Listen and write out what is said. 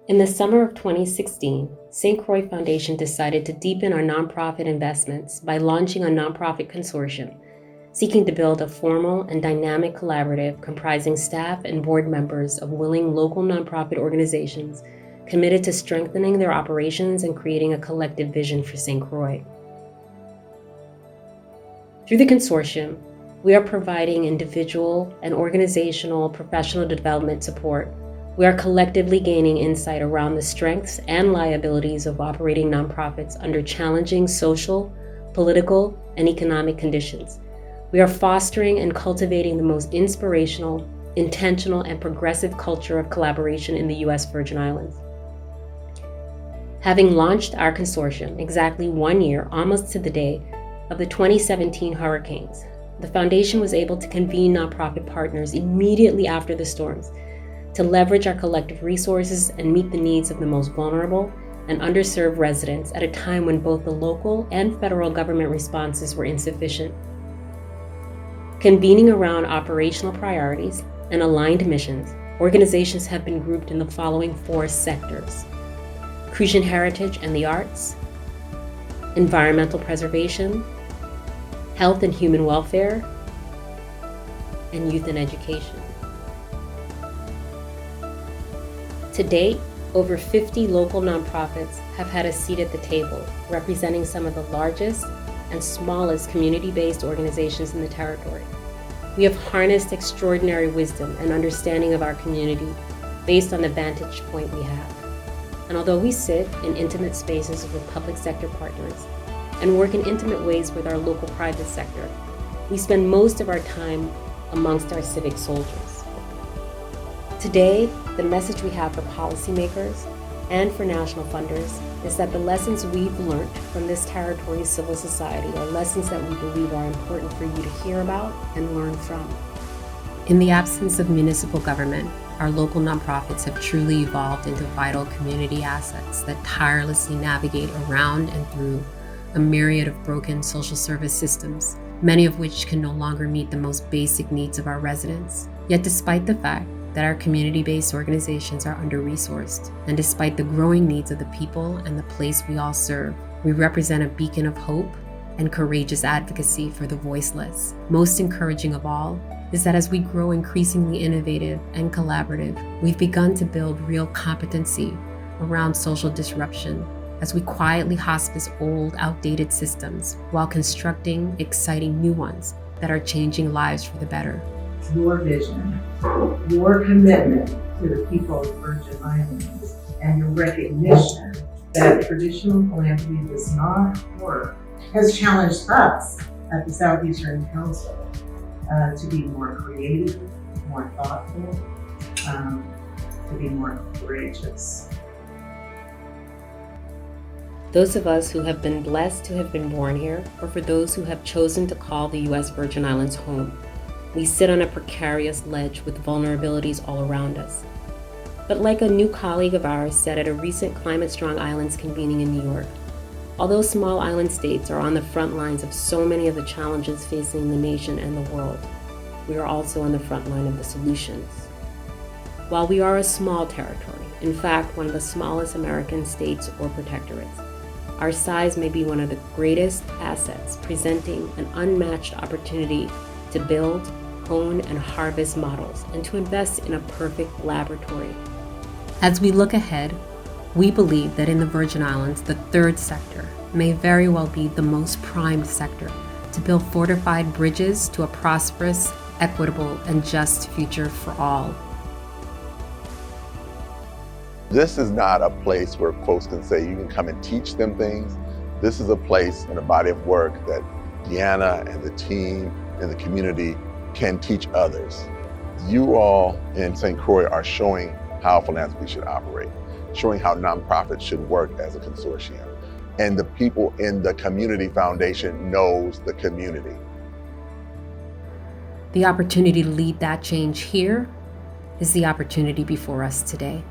In the summer of 2016, St. Croix Foundation decided to deepen our nonprofit investments by launching a Nonprofit Consortium, seeking to build a formal and dynamic collaborative comprising staff and board members of willing local nonprofit organizations committed to strengthening their operations and creating a collective vision for St. Croix. Through the consortium, we are providing individual and organizational professional development support. We are collectively gaining insight around the strengths and liabilities of operating nonprofits under challenging social, political, and economic conditions. We are fostering and cultivating the most inspirational, intentional, and progressive culture of collaboration in the U.S. Virgin Islands. Having launched our consortium exactly 1 year, almost to the day, of the 2017 hurricanes, the Foundation was able to convene nonprofit partners immediately after the storms to leverage our collective resources and meet the needs of the most vulnerable and underserved residents at a time when both the local and federal government responses were insufficient. Convening around operational priorities and aligned missions, organizations have been grouped in the following 4 sectors: Crucian heritage and the arts, environmental preservation, health and human welfare, and youth and education. To date, over 50 local nonprofits have had a seat at the table, representing some of the largest and smallest community-based organizations in the territory. We have harnessed extraordinary wisdom and understanding of our community based on the vantage point we have. And although we sit in intimate spaces with public sector partners and work in intimate ways with our local private sector, we spend most of our time amongst our civic soldiers. Today, the message we have for policymakers and for national funders is that the lessons we've learned from this territory's civil society are lessons that we believe are important for you to hear about and learn from. In the absence of municipal government, our local nonprofits have truly evolved into vital community assets that tirelessly navigate around and through a myriad of broken social service systems, many of which can no longer meet the most basic needs of our residents. Yet despite the fact that our community-based organizations are under-resourced, and despite the growing needs of the people and the place we all serve, we represent a beacon of hope and courageous advocacy for the voiceless. Most encouraging of all is that as we grow increasingly innovative and collaborative, we've begun to build real competency around social disruption as we quietly hospice old, outdated systems while constructing exciting new ones that are changing lives for the better. Your vision, your commitment to the people of the Virgin Islands, and your recognition that traditional philanthropy does not work has challenged us at the Southeastern Council to be more creative, more thoughtful, to be more courageous. Those of us who have been blessed to have been born here, or for those who have chosen to call the U.S. Virgin Islands home, we sit on a precarious ledge with vulnerabilities all around us. But like a new colleague of ours said at a recent Climate Strong Islands convening in New York, although small island states are on the front lines of so many of the challenges facing the nation and the world, we are also on the front line of the solutions. While we are a small territory, in fact, one of the smallest American states or protectorates, our size may be one of the greatest assets, presenting an unmatched opportunity to build, own, and harvest models, and to invest in a perfect laboratory. As we look ahead, we believe that in the Virgin Islands, the third sector may very well be the most primed sector to build fortified bridges to a prosperous, equitable, and just future for all. This is not a place where folks can say you can come and teach them things. This is a place and a body of work that Deanna and the team and the community can teach others. You all in St. Croix are showing how philanthropy should operate, showing how nonprofits should work as a consortium. And the people in the community foundation knows the community. The opportunity to lead that change here is the opportunity before us today.